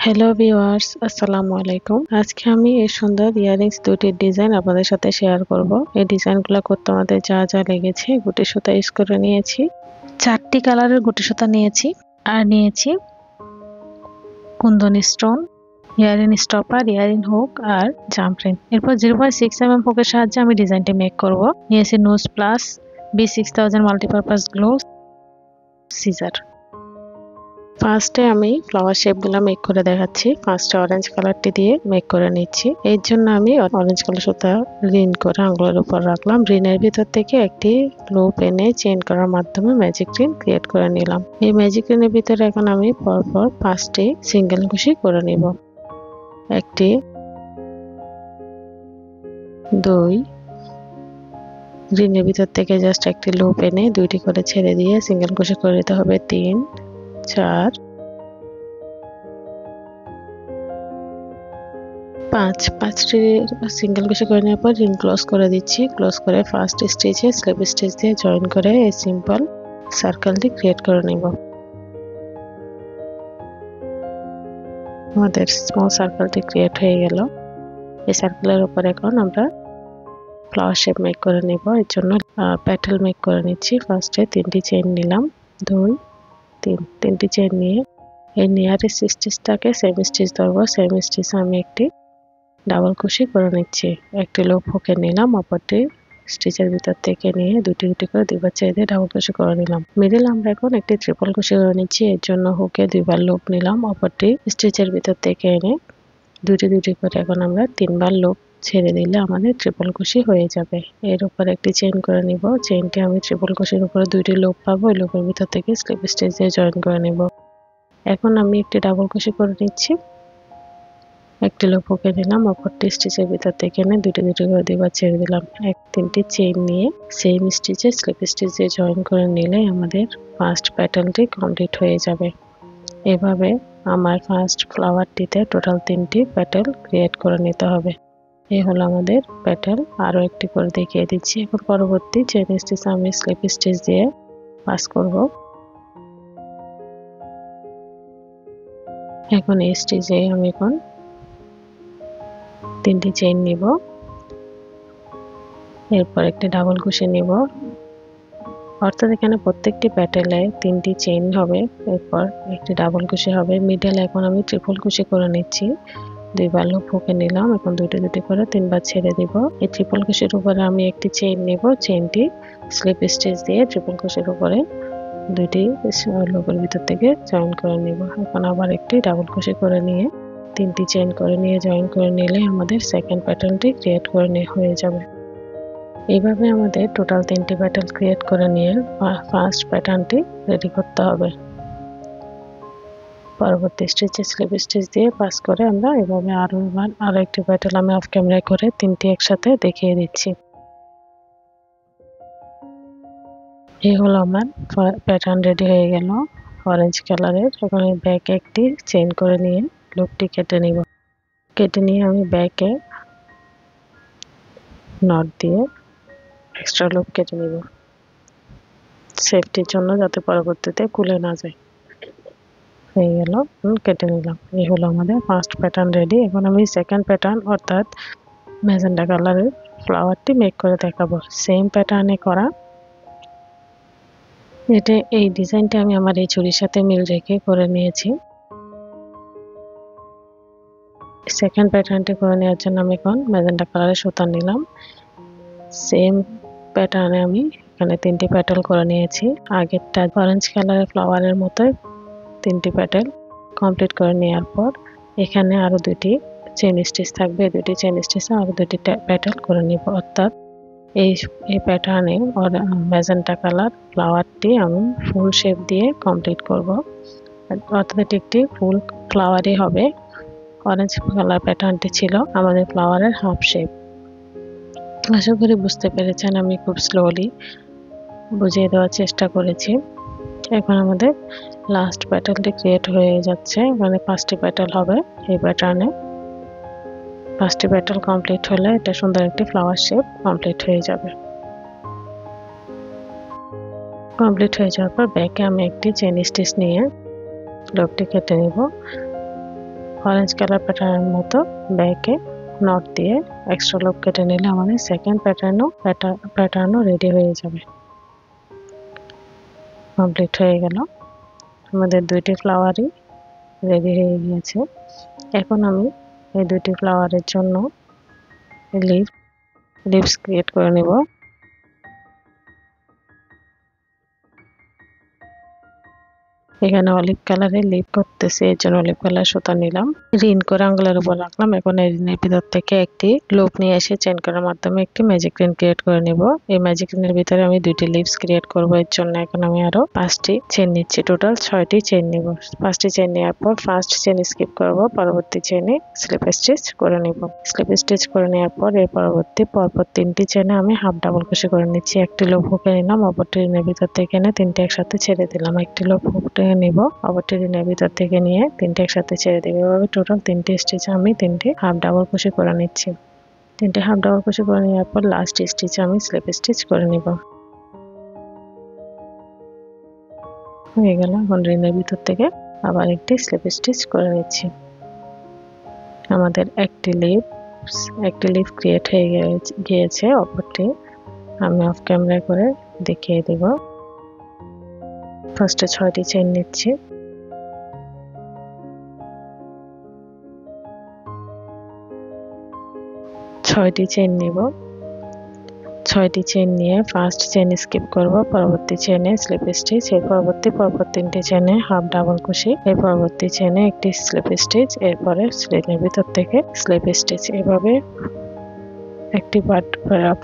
Hello viewers, আসসালামু আলাইকুম। আজকে আমি এই সুন্দর ইয়াররিংস দুটির ডিজাইন আপনাদের সাথে শেয়ার করব। এই ডিজাইনগুলো করতে আমাদের যা যা লেগেছে, গুটি সুতা ইউজ করে নিয়েছি, 4টি কালারের গুটি সুতা নিয়েছি, আর নিয়েছি kundan stone, earring stopper, earring hook আর জাম্প রিং। এরপর 0.6 mm হুকের সাহায্যে আমি ডিজাইনটি মেক করব। নিয়েছি nose plus, B6000 multipurpose glow, scissor. ফার্স্টে আমি ফ্লাওয়ার শেপগুলো মেক করে দেখাচ্ছি। ফার্স্টে অরেঞ্জ কালারটি দিয়ে মেক করে নিচ্ছি। এর জন্য আমি অরেঞ্জ কালার সুতা রিন করে আঙুলের উপর রাখলাম। রিনের ভিতর থেকে একটি লুপ এনে চেইন করার মাধ্যমে ম্যাজিক রিন ক্রিয়েট করে নিলাম। এই ম্যাজিক রিনের ভিতরে এখন আমি পরপর 5টি সিঙ্গেল কুশি করে নিব। 1, 2, রিনের ভিতর থেকে জাস্ট একটি লুপ এনে 2টি করে ছেড়ে দিয়ে সিঙ্গেল কুশি করে দিতে হবে। 3, 4, 5টি সিঙ্গেল কুশি করে নেওয়ার পর রিং ক্লোজ করে দিচ্ছি। ক্লোজ করে ফার্স্ট স্টিচে স্লিপ স্টিচ দিয়ে জয়েন করে এই সিম্পল সার্কেলটি ক্রিয়েট করে নেব। আমাদের স্মল সার্কেলটি ক্রিয়েট হয়ে গেল। এই সার্কেলের উপর এখন আমরা ফ্লাওয়ার শেপ মেক করে নেব। এর জন্য প্যাটেল মেক করে নিচ্ছি। ফার্স্টে 3টি চেইন নিলাম, 2, 3, 3টি চেইন নিয়ে এই নিয়ারেস্ট স্টিচটাকে সেম স্টিচ ধরবো। সেম স্টিচে আমি একটি ডাবল কুশি করে নিচ্ছি। একটি লুপ হুকে নিলাম, অপরটি স্টিচের ভিতর থেকে নিয়ে দুটি করে দুইবার ছেড়ে দিয়ে ডাবল কুশি করে নিলাম। মিডল আমরা এখন একটি ট্রিপল কুশি করে নিচ্ছি। এর জন্য হুকে 2বার লুপ নিলাম, অপরটি স্টিচের ভিতর থেকে এনে দুটি করে এখন আমরা 3বার লুপ ছেড়ে দিলে আমাদের ট্রিপল কুশি হয়ে যাবে। এর উপর একটি চেইন করে নিব। চেইনটি আমি ট্রিপল কুশির উপরে 2টি লুপ পাবো। ওই লুপের ভিতর থেকে স্লিপ স্টিচ দিয়ে জয়েন করে নিব। এখন আমি একটি ডাবল কুশি করে নিচ্ছি। একটি লুপ হুকে নিলাম, অপরটি স্টিচের ভিতর থেকে এনে দুটি করে দুইবার ছেড়ে দিলাম। 3টি চেইন নিয়ে সেম স্টিচে স্লিপ স্টিচ দিয়ে জয়েন করে নিলে আমাদের ফার্স্ট প্যাটার্নটি কমপ্লিট হয়ে যাবে। এভাবে আমার ফার্স্ট ফ্লাওয়ারটিতে টোটাল 3টি প্যাটেল ক্রিয়েট করে নিতে হবে। এই হলো আমাদের প্যাটেল। আরও একটি করে দেখিয়ে দিচ্ছি। এখন পরবর্তী চেইন স্টিচ আমি স্লিপ স্টিচ দিয়ে পাস করব। এখন এই স্টিচে আমি এখন 3টি চেইন নিব, এরপর একটি ডাবল কুশি নিব। অর্থাৎ এখানে প্রত্যেকটি প্যাটেলে 3টি চেইন হবে, এরপর একটি ডাবল কুশি হবে। মিডল এখন আমি ট্রিপল কুশি করে নিচ্ছি। 2বার লুপ হুকে নিলাম, এখন দুটি করে 3বার ছেড়ে দিব। এই ট্রিপল কুশির উপরে আমি একটি চেইন নিব। চেইনটি স্লিপ স্টিচ দিয়ে ট্রিপল কুশির উপরে 2টি লুপের ভিতর থেকে জয়েন করে নিব। এখন আবার একটি ডাবল কুশি করে নিয়ে 3টি চেইন করে নিয়ে জয়েন করে নিলে আমাদের সেকেন্ড প্যাটার্নটি ক্রিয়েট করে হয়ে যাবে। এইভাবে আমাদের টোটাল 3টি প্যাটার্ন ক্রিয়েট করে নিয়ে ফার্স্ট প্যাটার্নটি রেডি করতে হবে। পরবর্তী স্টিচে স্লিপ স্টিচ দিয়ে পাস করে আমরা এভাবে আরো একটি প্যাটার্ন আমি অফ ক্যামেরায় করে 3টি একসাথে দেখিয়ে দিচ্ছি। এই হলো আমার প্যাটার্ন রেডি হয়ে গেল অরেঞ্জ কালারের। এখন ব্যাকে একটি চেইন করে নিয়ে লুপটি কেটে নিব। কেটে নিয়ে আমি ব্যাকে নট দিয়ে এক্সট্রা লুপ কেটে নিব, সেফটির জন্য, যাতে পরবর্তীতে খুলে না যায়। হয়ে গেল, কেটে নিলাম। এই হলো আমাদের ফার্স্ট প্যাটার্ন রেডি। এখন আমি সেকেন্ড প্যাটার্ন অর্থাৎ ম্যাজেন্টা কালারের ফ্লাওয়ারটি মেক করে দেখাবো। সেম প্যাটার্নে করা এই ডিজাইনটা আমি আমার এই চুড়ির সাথে মিল রেখে করে নিয়েছি। সেকেন্ড প্যাটার্নটি করে নেওয়ার জন্য আমি এখন ম্যাজেন্টা কালারের সুতা নিলাম। সেম প্যাটার্নে আমি এখানে 3টি প্যাটেল করে নিয়েছি। আগেরটা অরেঞ্জ কালারের ফ্লাওয়ারের মতো 3টি প্যাটেল কমপ্লিট করে নেওয়ার পর এখানে আরো 2টি চেইন স্টিচ থাকবে। 2টি চেইন স্টিচে আরো 2টি প্যাটেল করে নিব। অর্থাৎ এই প্যাটার্নে ম্যাজেন্টা কালার ফ্লাওয়ারটি আমি ফুল শেপ দিয়ে কমপ্লিট করব। অর্থাৎ এটি একটি ফুল ফ্লাওয়ারই হবে। অরেঞ্জ কালার প্যাটার্নটি ছিল আমাদের ফ্লাওয়ারের হাফ শেপ। আশা করি বুঝতে পেরেছেন। আমি খুব স্লোলি বুঝিয়ে দেওয়ার চেষ্টা করেছি। এখন আমাদের লাস্ট প্যাটার্নটি ক্রিয়েট হয়ে যাচ্ছে। মানে 5টি প্যাটার্ন হবে এই প্যাটার্নে। 5টি প্যাটার্ন কমপ্লিট হলে এটা সুন্দর একটি ফ্লাওয়ার শেপ কমপ্লিট হয়ে যাবে। কমপ্লিট হয়ে যাওয়ার পর ব্যাকে আমি একটি চেইন স্টিচ নিয়ে লুপটি কেটে নিব। অরেঞ্জ কালার প্যাটার্নের মতো ব্যাকে নট দিয়ে এক্সট্রা লুপ কেটে নিলে আমাদের সেকেন্ড প্যাটার্নও রেডি হয়ে যাবে। কমপ্লিট হয়ে গেল, আমাদের দুইটি ফ্লাওয়ারই রেডি হয়ে গিয়েছে। এখন আমি এই দুইটি ফ্লাওয়ারের জন্য লিভস ক্রিয়েট করে নেব। এখানে অলিভ কালারের লিপ করতেছি, এর জন্য অলিভ কালার সুতা নিলাম, রিন করে আঙ্গুলের উপর রাখলাম। এখন এই রিনের ভিতর থেকে একটি লুপ নিয়ে এসে চেন করার মাধ্যমে একটি ম্যাজিক রিন ক্রিয়েট করে নিব। এই ম্যাজিক রিনের ভিতরে আমি দুইটি লিভস ক্রিয়েট করব। এর জন্য এখন আমি আরো 5টি চেন নিচ্ছি, টোটাল 6টি চেন নিব। 5টি চেন নেওয়ার পর ফার্স্ট চেন স্কিপ করব, পরবর্তী চেনে স্লিপ স্টিচ করে নিব। স্লিপ স্টিচ করে নেওয়ার পর এর পরবর্তী পরপর 3টি চেনে আমি হাফ ডাবল ক্রোশে করে নিচ্ছি। একটি লুপ হুকে নিলাম, অপরটি রিনের ভিতর থেকে এনে 3টি একসাথে ছেড়ে দিলাম। একটি লুপ হুকে নিব, অপরটি রিনের ভিতর থেকে নিয়ে 3টি একসাথে ছেড়ে দেব। এভাবে টোটাল 3টি স্টিচ আমি 3টি হাফ ডাবল ক্রোশে করে নিচ্ছি। 3টি হাফ ডাবল ক্রোশে করে নেওয়ার পর লাস্ট স্টিচ আমি স্লিপ স্টিচ করে নিব। হয়ে গেল। এখন রিনের ভিতর থেকে আবার একটি স্লিপ স্টিচ করে নিচ্ছি। আমাদের একটি লিফ ক্রিয়েট হয়ে গিয়েছে। অপরটি আমি অফ ক্যামেরা করে দেখিয়ে দেব। ফার্স্টে 6টি চেইন নিচ্ছি, ছয়টি চেইন নিব। 6টি চেইন নিয়ে ফার্স্ট চেইন স্কিপ করব, পরবর্তী চেইনে স্লিপ স্টিচ, এর পরবর্তী 3টি চেইনে হাফ ডাবল ক্রোশে, এর পরবর্তী চেইনে একটি স্লিপ স্টিচ, এরপরে স্লিপের ভিতর থেকে স্লিপ স্টিচ। এভাবে একটি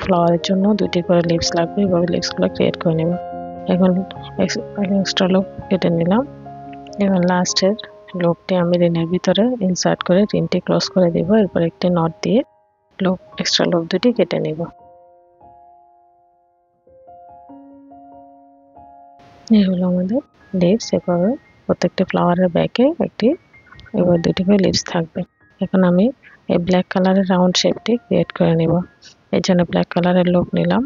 ফ্লাওয়ারের জন্য 2টি করে লিভস লাগবে, এভাবে লিভসগুলো ক্রিয়েট করে নেব। এখন এক্সট্রা লুপ কেটে নিলাম। এখন লাস্টের লুপটি আমি রিনের ভিতরে ইনসার্ট করে রিনটি ক্লোজ করে দিব। এরপর একটি নট দিয়ে এক্সট্রা লুপ 2টি কেটে নেব। এই হলো আমাদের লিভস। এভাবে প্রত্যেকটি ফ্লাওয়ারের ব্যাকে এবার 2টি করে লিভস থাকবে। এখন আমি এই ব্ল্যাক কালারের রাউন্ড শেপটি ক্রিয়েট করে নেব। এর জন্য ব্ল্যাক কালারের লুপ নিলাম,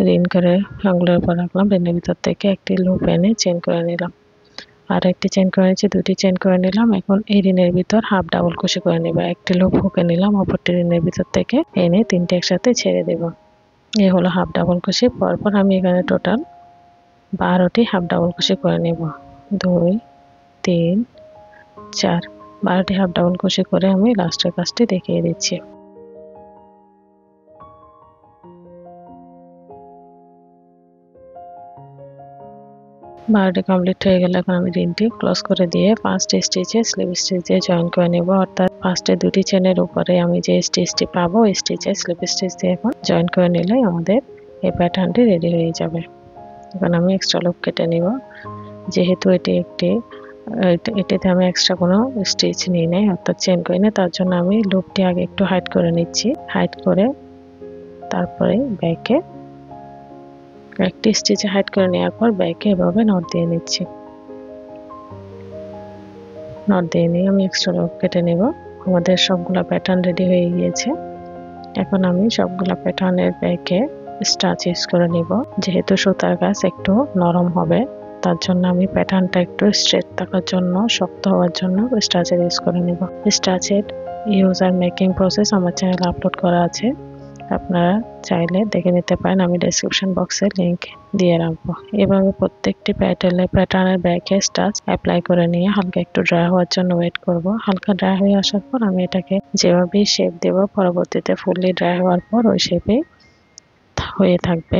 রিন করে আঙ্গুলের উপর রাখলাম, রিনের ভিতর থেকে একটি লুপ এনে চেন করে নিলাম, আর একটি চেন করে নিচ্ছি, 2টি চেন করে নিলাম। এখন এই রিনের ভিতর হাফ ডাবল ক্রোশে করে নেব। একটি লুপ হুকে নিলাম, অপরটি রিনের ভিতর থেকে এনে 3টি একসাথে ছেড়ে দেব। এই হলো হাফ ডাবল ক্রোশে। পরপর আমি এখানে টোটাল 12টি হাফ ডাবল ক্রোশে করে নেব। 2 3 4 12টি হাফ ডাবল ক্রোশে করে আমি লাস্টের কাজটি দেখিয়ে দিচ্ছি। 12টি কমপ্লিট হয়ে গেলে এখন আমি রিনটি ক্লোজ করে দিয়ে ফার্স্ট স্টিচে স্লিপ স্টিচ দিয়ে জয়েন করে নেব। অর্থাৎ ফার্স্টে 2টি চেনের উপরে আমি যে স্টিচটি পাবো ওই স্টিচে স্লিপ স্টিচ দিয়ে এখন জয়েন করে নিলে আমাদের এই প্যাটার্নটি রেডি হয়ে যাবে। এখন আমি এক্সট্রা লুপ কেটে নিব। যেহেতু এটিতে আমি এক্সট্রা কোনো স্টিচ নিই নাই, অর্থাৎ চেন করি না, তার জন্য আমি লুপটি আগে একটু হাইড করে নিচ্ছি। হাইড করে তারপরে ব্যাকে একটি স্টিচে হাইড করে নেওয়ার পর ব্যাকে এভাবে নট দিয়ে নিচ্ছি। নট দিয়ে নিয়ে আমি এক্সট্রা লুপ কেটে নেব। আমাদের সবগুলা প্যাটার্ন রেডি হয়ে গিয়েছে। এখন আমি সবগুলা প্যাটার্নের ব্যাকে স্টাচ ইউজ করে নিব। যেহেতু সুতার গাছ একটু নরম হবে, তার জন্য আমি প্যাটার্নটা একটু স্ট্রেট থাকার জন্য, শক্ত হওয়ার জন্য স্টাচের ইউজ করে নিব। স্টাচের ইউজ আর মেকিং প্রসেস আমার চ্যানেলে আপলোড করা আছে, আপনারা চাইলে দেখে নিতে পারেন, আমি ডেসক্রিপশন বক্সে লিংক দিয়ে রাখবো। এভাবে প্রত্যেকটি প্যাটার্নের ব্যাকে স্টাচ অ্যাপ্লাই করে নিয়ে হালকা একটু ড্রাই হওয়ার জন্য ওয়েট করব। হালকা ড্রাই হয়ে আসার পর আমি এটাকে যেভাবেই শেপ দেব, পরবর্তীতে ফুললি ড্রাই হওয়ার পর ওই শেপে হয়ে থাকবে,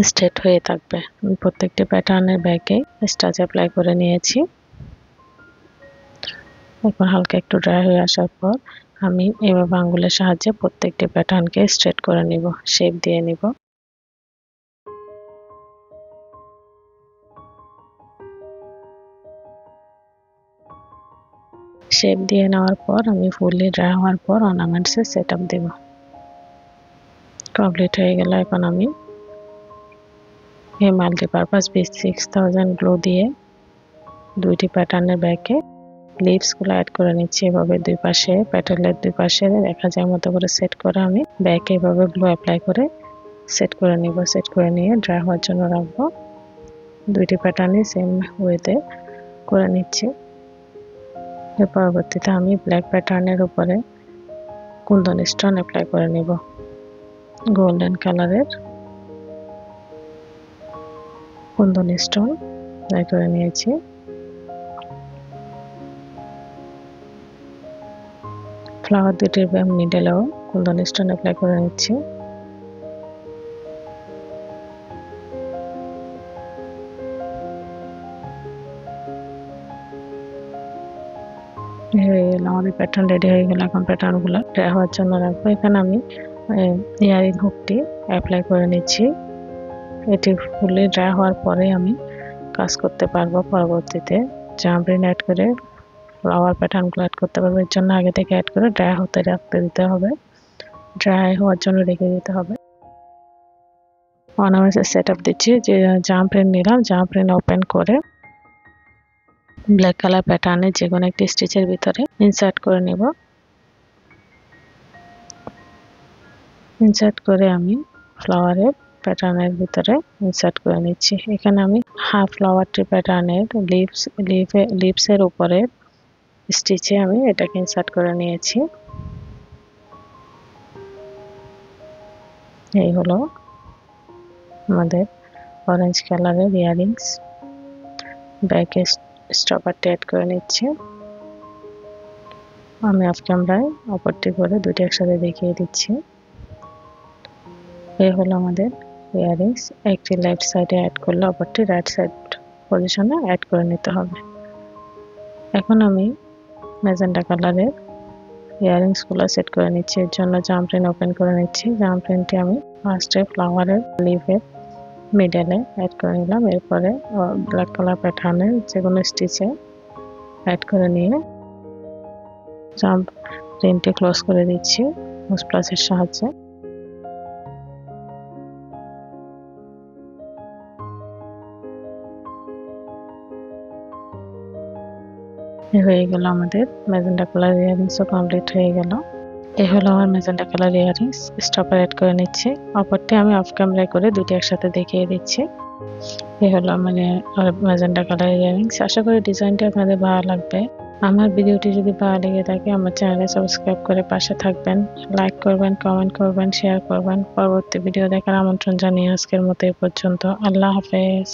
স্ট্রেট হয়ে থাকবে। আমি প্রত্যেকটি প্যাটার্নের ব্যাকে স্টাচ অ্যাপ্লাই করে নিয়েছি। এখন হালকা একটু ড্রাই হয়ে আসার পর আমি এভাবে আঙ্গুলের সাহায্যে প্রত্যেকটি প্যাটার্নকে স্ট্রেট করে নিব, শেপ দিয়ে নিব। শেপ দিয়ে নেওয়ার পর আমি ফুললি ড্রাই হওয়ার পর অর্নামেন্টসে সেট আপ দেব। কমপ্লিট হয়ে গেল। এখন আমি এই মাল্টিপারপাস B6000 গ্লু দিয়ে 2টি প্যাটার্নের ব্যাকে লিভসগুলো অ্যাড করে নিচ্ছি। এভাবে দুই পাশে প্যাটেলের দুই পাশে দেখা যায় মতো করে সেট করে আমি ব্যাকে এভাবে গ্লু অ্যাপ্লাই করে সেট করে নিব। সেট করে নিয়ে ড্রাই হওয়ার জন্য রাখবো। 2টি প্যাটার্নই সেম ওয়েতে করে নিচ্ছি। এর পরবর্তীতে আমি ব্ল্যাক প্যাটার্নের উপরে কুন্দন স্টোন অ্যাপ্লাই করে নেব। গোল্ডেন কালারের কুন্দন স্টোন অ্যাপ্লাই করে নিয়েছি। ফ্লাওয়ার দুটির মিডলেও কুন্দন স্টোন অ্যাপ্লাই করে নিচ্ছি। আমাদের প্যাটার্ন রেডি হয়ে গেল। এখন প্যাটার্নগুলো ড্রাই হওয়ার জন্য রাখবো। এখানে আমি ইয়ারিং হুকটি অ্যাপ্লাই করে নিচ্ছি। এটি ফুলে ড্রাই হওয়ার পরে আমি কাজ করতে পারবো। পরবর্তীতে জাম্প রিং অ্যাড করে ফ্লাওয়ার প্যাটার্নগুলো অ্যাড করতে পারবো। এর জন্য আগে থেকে অ্যাড করে ড্রাই হতে রাখতে দিতে হবে, ড্রাই হওয়ার জন্য রেখে দিতে হবে। অর্নামেন্টস সেট আপ দিচ্ছি। যে জাম্প রিং নিলাম, জাম্প রিং ওপেন করে ব্ল্যাক কালার প্যাটার্নে যে কোনো একটি স্টিচের ভিতরে ইনসার্ট করে নেব। ইনসার্ট করে আমি ফ্লাওয়ারের প্যাটার্নের ভিতরে ইনসার্ট করে নিচ্ছি। এখানে আমি হাফ ফ্লাওয়ারটি প্যাটার্নের লিভসের উপরে স্টিচে আমি এটাকে ইনসার্ট করে নিয়েছি। এই হলো আমাদের অরেঞ্জ কালারের ইয়ারিংস। ব্যাকে স্টপারটি অ্যাড করে নিচ্ছি। আমি অফ ক্যামেরায় অপরটি করে দুটি একসাথে দেখিয়ে দিচ্ছি। এই হলো আমাদের ইয়ারিংস। একটি লেফট সাইডে অ্যাড করলে অপরটি রাইট সাইড পজিশনে অ্যাড করে নিতে হবে। এখন আমি ম্যাজেন্টা কালারের ইয়ারিংসগুলো সেট করে নিচ্ছি। এর জন্য জাম্প রিং ওপেন করে নিচ্ছি। জাম্প রিংটি আমি ফার্স্টে ফ্লাওয়ারের লিভের মিডলে অ্যাড করে নিলাম। এরপরে ব্ল্যাক কালার প্যাটার্নের যে কোনো স্টিচে অ্যাড করে নিয়ে জাম্প রিংটি ক্লোজ করে দিচ্ছি হুক প্লাসের সাহায্যে। হয়ে গেল আমাদের ম্যাজেন্টা কালার ইয়ারিংসও কমপ্লিট হয়ে গেল। এই হলো আমার magenta colour earrings. Stopper add করে নিচ্ছি। অপরটি আমি অফ ক্যামেরায় করে দুটি একসাথে দেখিয়ে দিচ্ছি। এই হলো আমার ম্যাজেন্টা কালার ইয়ারিংস। আশা করি ডিজাইনটি আপনাদের ভালো লাগবে। আমার ভিডিওটি যদি ভালো লেগে থাকে আমার চ্যানেলে সাবস্ক্রাইব করে পাশে থাকবেন, লাইক করবেন, কমেন্ট করবেন, শেয়ার করবেন। পরবর্তী ভিডিও দেখার আমন্ত্রণ জানিয়ে আজকের মতো এই পর্যন্ত। আল্লাহ হাফেজ।